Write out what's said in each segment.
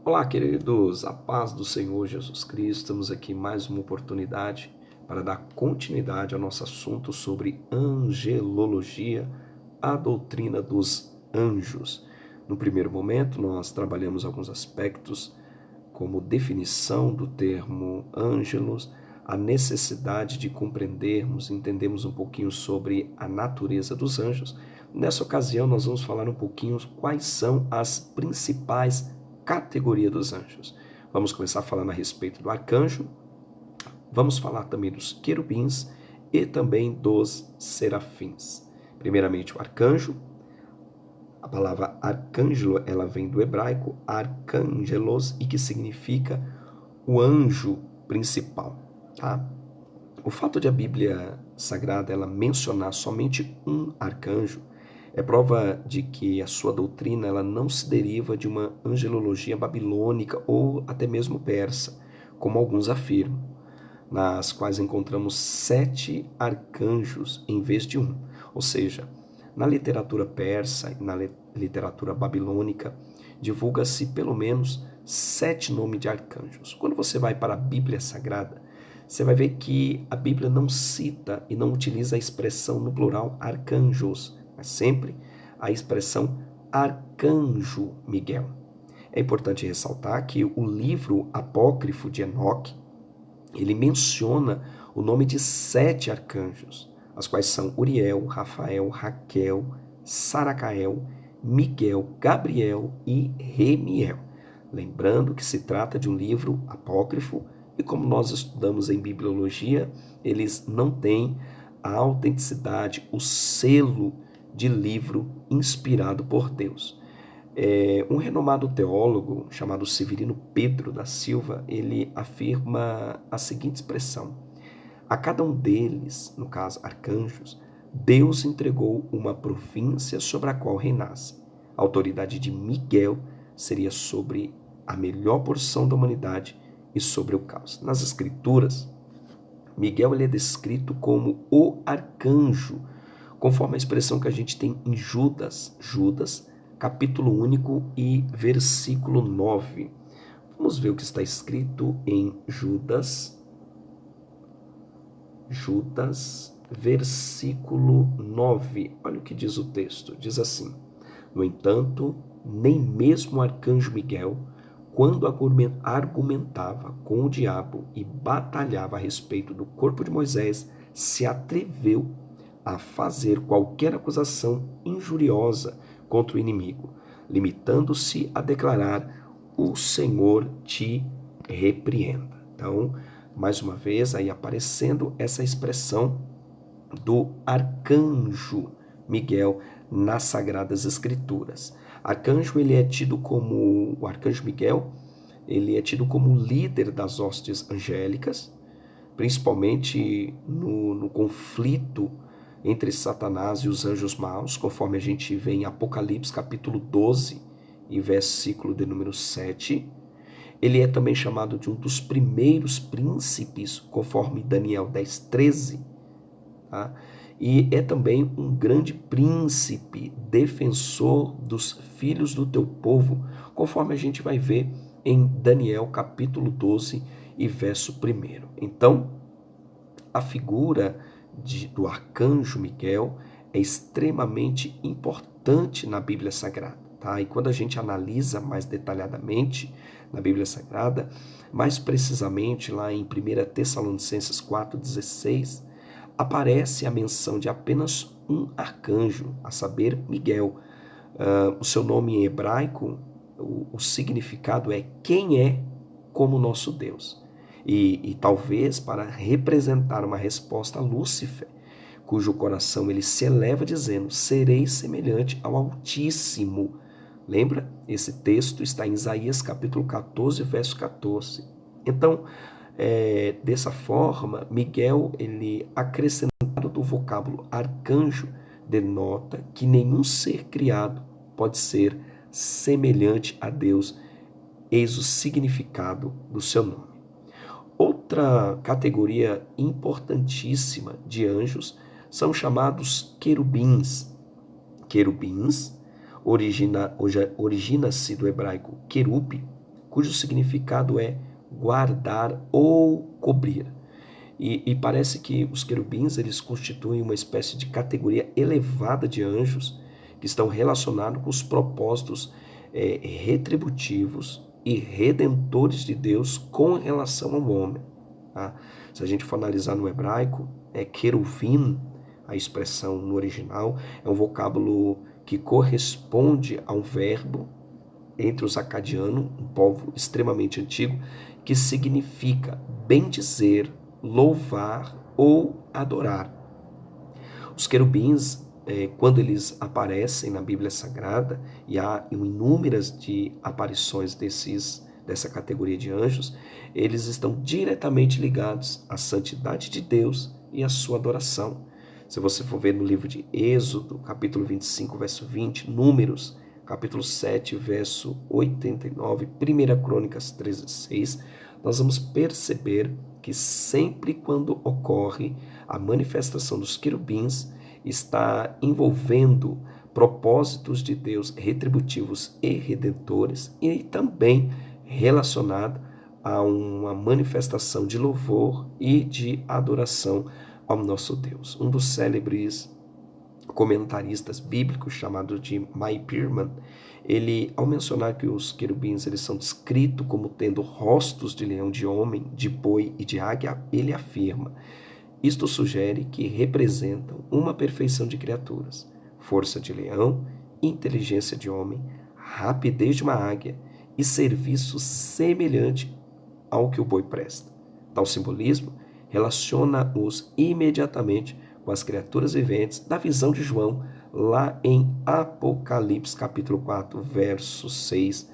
Olá, queridos, a paz do Senhor Jesus Cristo. Estamos aqui em mais uma oportunidade para dar continuidade ao nosso assunto sobre angelologia, a doutrina dos anjos. No primeiro momento, nós trabalhamos alguns aspectos, como definição do termo ângelos, a necessidade de compreendermos, entendermos um pouquinho sobre a natureza dos anjos. Nessa ocasião, nós vamos falar um pouquinho quais são as principais categorias dos anjos. Vamos começar falando a respeito do arcanjo, vamos falar também dos querubins e também dos serafins. Primeiramente, o arcanjo. A palavra arcângelo, ela vem do hebraico arcângelos e que significa o anjo principal. Tá? O fato de a Bíblia Sagrada ela mencionar somente um arcanjo é prova de que a sua doutrina ela não se deriva de uma angelologia babilônica ou até mesmo persa, como alguns afirmam, nas quais encontramos 7 arcanjos em vez de um. Ou seja, na literatura persa e na literatura babilônica, divulga-se pelo menos 7 nomes de arcanjos. Quando você vai para a Bíblia Sagrada, você vai ver que a Bíblia não cita e não utiliza a expressão no plural arcanjos, mas sempre a expressão arcanjo Miguel. É importante ressaltar que o livro apócrifo de Enoque, ele menciona o nome de 7 arcanjos, as quais são Uriel, Rafael, Raquel, Saracael, Miguel, Gabriel e Remiel. Lembrando que se trata de um livro apócrifo e como nós estudamos em bibliologia, eles não têm a autenticidade, o selo de livro inspirado por Deus. Um renomado teólogo chamado Severino Pedro da Silva, ele afirma a seguinte expressão: a cada um deles, no caso arcanjos, Deus entregou uma província sobre a qual reinasse. A autoridade de Miguel seria sobre a melhor porção da humanidade e sobre o caos. Nas Escrituras, Miguel ele é descrito como o arcanjo, conforme a expressão que a gente tem em Judas, capítulo único e versículo 9. Vamos ver o que está escrito em Judas, versículo 9. Olha o que diz o texto. Diz assim: no entanto, nem mesmo o arcanjo Miguel, quando argumentava com o diabo e batalhava a respeito do corpo de Moisés, se atreveu a fazer qualquer acusação injuriosa contra o inimigo, limitando-se a declarar: o Senhor te repreenda. Então, mais uma vez, aí aparecendo essa expressão do arcanjo Miguel nas Sagradas Escrituras. Arcanjo, ele é tido como, o arcanjo Miguel, ele é tido como líder das hostes angélicas, principalmente no conflito entre Satanás e os anjos maus, conforme a gente vê em Apocalipse capítulo 12 e versículo de número 7. Ele é também chamado de um dos primeiros príncipes, conforme Daniel 10:13. Tá? E é também um grande príncipe, defensor dos filhos do teu povo, conforme a gente vai ver em Daniel capítulo 12 e verso 1. Então, a figura do arcanjo Miguel é extremamente importante na Bíblia Sagrada. Tá? E quando a gente analisa mais detalhadamente na Bíblia Sagrada, mais precisamente lá em 1 Tessalonicenses 4,16, aparece a menção de apenas um arcanjo, a saber, Miguel. O seu nome em hebraico, o significado é quem é como nosso Deus. E talvez para representar uma resposta a Lúcifer, cujo coração ele se eleva dizendo: serei semelhante ao Altíssimo. Lembra? Esse texto está em Isaías capítulo 14, verso 14. Então, dessa forma, Miguel, ele acrescentado do vocábulo arcanjo, denota que nenhum ser criado pode ser semelhante a Deus, eis o significado do seu nome. Outra categoria importantíssima de anjos são chamados querubins. Querubins origina-se do hebraico querub, cujo significado é guardar ou cobrir. E parece que os querubins eles constituem uma espécie de categoria elevada de anjos que estão relacionados com os propósitos retributivos e redentores de Deus com relação ao homem. Tá? Se a gente for analisar no hebraico, queruvim, a expressão no original, é um vocábulo que corresponde a um verbo entre os acadianos, um povo extremamente antigo, que significa bendizer, louvar ou adorar. Os querubins, quando eles aparecem na Bíblia Sagrada, e há inúmeras de aparições dessa categoria de anjos, eles estão diretamente ligados à santidade de Deus e à sua adoração. Se você for ver no livro de Êxodo, capítulo 25, verso 20, Números, capítulo 7, verso 89, 1 Crônicas 13:6, nós vamos perceber que sempre quando ocorre a manifestação dos querubins, está envolvendo propósitos de Deus retributivos e redentores e também relacionado a uma manifestação de louvor e de adoração ao nosso Deus. Um dos célebres comentaristas bíblicos, chamado de Mai Pirman, ele, ao mencionar que os querubins eles são descritos como tendo rostos de leão, de homem, de boi e de águia, ele afirma: isto sugere que representam uma perfeição de criaturas, força de leão, inteligência de homem, rapidez de uma águia e serviço semelhante ao que o boi presta. Tal simbolismo relaciona-os imediatamente com as criaturas viventes da visão de João, lá em Apocalipse, capítulo 4, verso 6,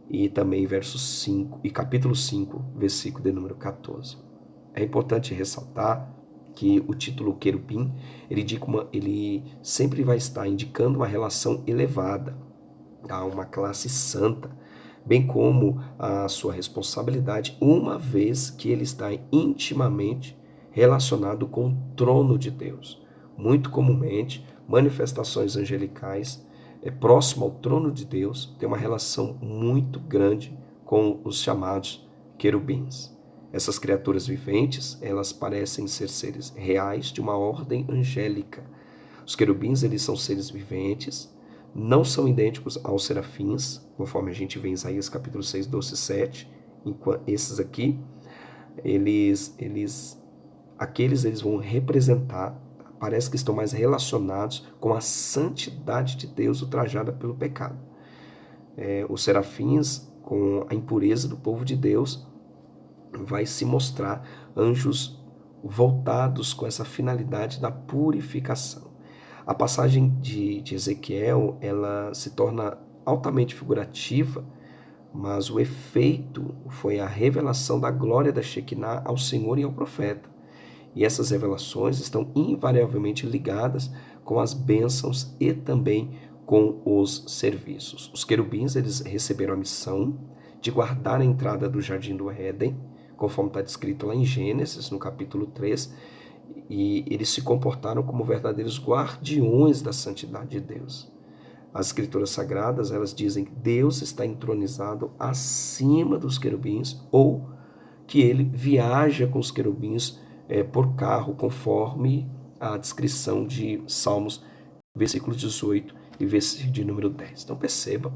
e também verso 5, e capítulo 5, versículo de número 14. É importante ressaltar que o título querubim, ele sempre vai estar indicando uma relação elevada a uma classe santa, bem como a sua responsabilidade, uma vez que ele está intimamente relacionado com o trono de Deus. Muito comumente, manifestações angelicais próximo ao trono de Deus têm uma relação muito grande com os chamados querubins. Essas criaturas viventes, elas parecem ser seres reais de uma ordem angélica. Os querubins, eles são seres viventes, não são idênticos aos serafins, conforme a gente vê em Isaías capítulo 6, 12 e 7. Esses aqui, eles vão representar, parece que estão mais relacionados com a santidade de Deus ultrajada pelo pecado. Os serafins, com a impureza do povo de Deus, vai se mostrar anjos voltados com essa finalidade da purificação. A passagem de Ezequiel, ela se torna altamente figurativa, mas o efeito foi a revelação da glória da Shekinah ao Senhor e ao profeta. E essas revelações estão invariavelmente ligadas com as bênçãos e também com os serviços. Os querubins, eles receberam a missão de guardar a entrada do jardim do Éden, conforme está descrito lá em Gênesis, no capítulo 3, e eles se comportaram como verdadeiros guardiões da santidade de Deus. As escrituras sagradas, elas dizem que Deus está entronizado acima dos querubins, ou que ele viaja com os querubins por carro, conforme a descrição de Salmos, versículo 18 e versículo de número 10. Então perceba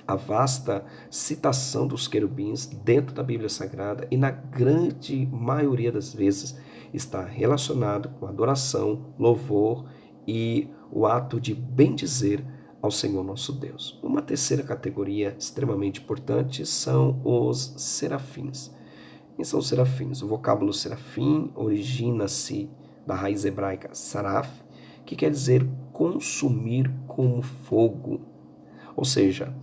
a vasta citação dos querubins dentro da Bíblia Sagrada e na grande maioria das vezes está relacionado com adoração, louvor e o ato de bendizer ao Senhor nosso Deus. Uma terceira categoria extremamente importante são os serafins. Quem são os serafins? O vocábulo serafim origina-se da raiz hebraica saraf, que quer dizer consumir como fogo, ou seja,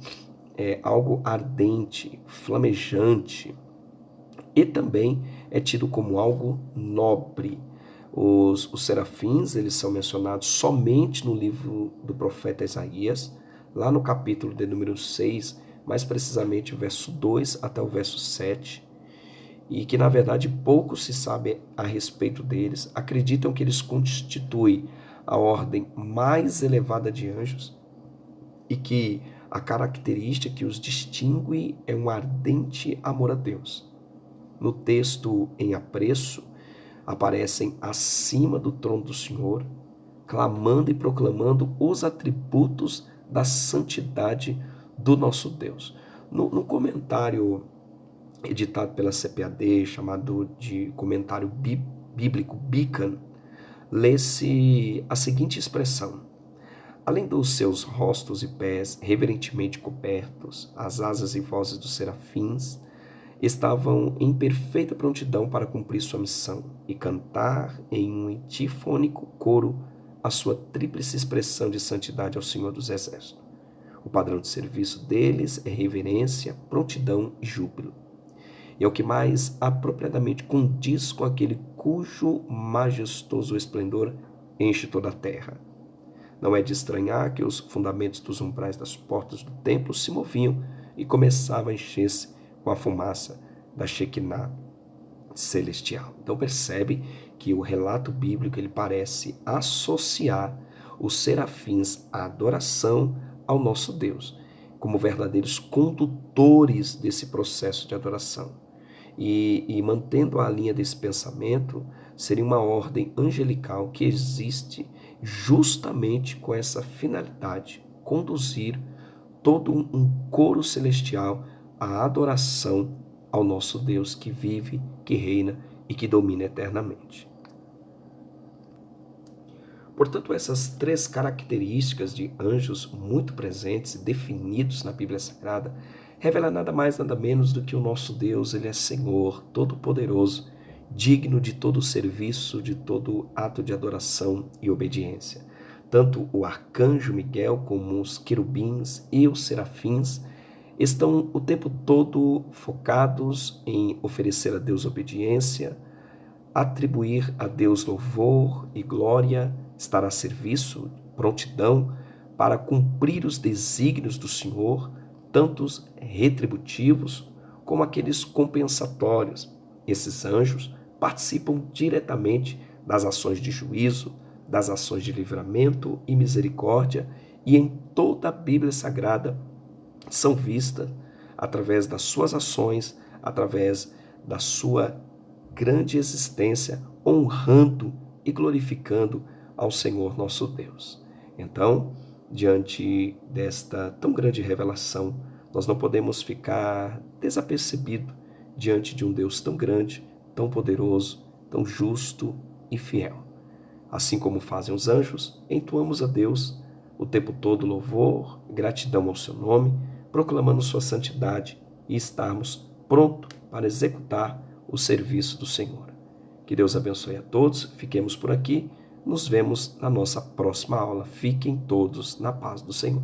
é algo ardente, flamejante, e também é tido como algo nobre. Os serafins, eles são mencionados somente no livro do profeta Isaías, lá no capítulo de número 6, mais precisamente o verso 2 até o verso 7, e que na verdade pouco se sabe a respeito deles. Acreditam que eles constituem a ordem mais elevada de anjos e que A característica que os distingue é um ardente amor a Deus. No texto em apreço, aparecem acima do trono do Senhor, clamando e proclamando os atributos da santidade do nosso Deus. No comentário editado pela CPAD, chamado de comentário bíblico Beacon, lê-se a seguinte expressão: além dos seus rostos e pés reverentemente cobertos, as asas e vozes dos serafins estavam em perfeita prontidão para cumprir sua missão e cantar em um antifônico coro a sua tríplice expressão de santidade ao Senhor dos Exércitos. O padrão de serviço deles é reverência, prontidão e júbilo. E é o que mais apropriadamente condiz com aquele cujo majestoso esplendor enche toda a terra. Não é de estranhar que os fundamentos dos umbrais das portas do templo se moviam e começavam a encher-se com a fumaça da Shekinah celestial. Então percebe que o relato bíblico ele parece associar os serafins à adoração ao nosso Deus, como verdadeiros condutores desse processo de adoração. E mantendo a linha desse pensamento, seria uma ordem angelical que existe justamente com essa finalidade, conduzir todo um coro celestial à adoração ao nosso Deus que vive, que reina e que domina eternamente. Portanto, essas três características de anjos muito presentes e definidos na Bíblia Sagrada revelam nada mais, nada menos do que o nosso Deus, ele é Senhor, todo-poderoso, digno de todo serviço, de todo ato de adoração e obediência. Tanto o arcanjo Miguel como os querubins e os serafins estão o tempo todo focados em oferecer a Deus obediência, atribuir a Deus louvor e glória, estar a serviço, prontidão para cumprir os desígnios do Senhor, tanto os retributivos como aqueles compensatórios. Esses anjos participam diretamente das ações de juízo, das ações de livramento e misericórdia, e em toda a Bíblia Sagrada são vistas através das suas ações, através da sua grande existência, honrando e glorificando ao Senhor nosso Deus. Então, diante desta tão grande revelação, nós não podemos ficar desapercebidos diante de um Deus tão grande, tão poderoso, tão justo e fiel. Assim como fazem os anjos, entoamos a Deus o tempo todo louvor, gratidão ao seu nome, proclamando sua santidade e estarmos prontos para executar o serviço do Senhor. Que Deus abençoe a todos, fiquemos por aqui, nos vemos na nossa próxima aula. Fiquem todos na paz do Senhor.